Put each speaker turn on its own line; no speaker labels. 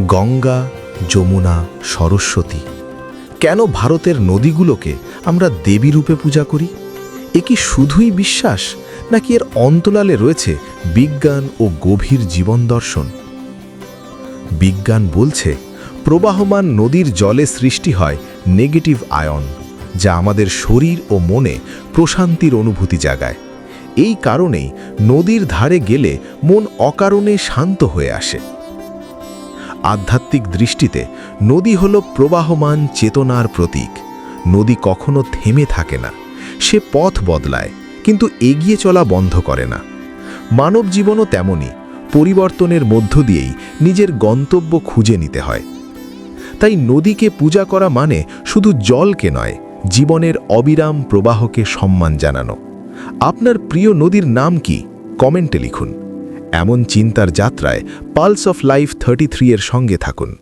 গঙ্গা, যমুনা, সরস্বতী। কেন ভারতের নদীগুলোকে আমরা দেবী রূপে পূজা করি? এ কি শুধুই বিশ্বাস, নাকি এর অন্তরালে রয়েছে বিজ্ঞান ও গভীর জীবন দর্শন? বিজ্ঞান বলছে, প্রবাহমান নদীর জলে সৃষ্টি হয় নেগেটিভ আয়ন, যা আমাদের শরীর ও মনে প্রশান্তির অনুভূতি জাগায়। এই কারণেই নদীর ধারে গেলে মন অকারণে শান্ত হয়ে আসে। আধ্যাত্মিক দৃষ্টিতে নদী হল প্রবাহমান চেতনার প্রতীক। নদী কখনো থেমে থাকে না, সে পথ বদলায়, কিন্তু এগিয়ে চলা বন্ধ করে না। মানব জীবনও তেমনই, পরিবর্তনের মধ্য দিয়েই নিজের গন্তব্য খুঁজে নিতে হয়। তাই নদীকে পূজা করা মানে শুধু জলকে নয়, জীবনের অবিরাম প্রবাহকে সম্মান জানানো। আপনার প্রিয় নদীর নাম কি? কমেন্টে লিখুন। এমন চিন্তার যাত্রায় পালস অফ লাইফ 33 এর সঙ্গে থাকুন।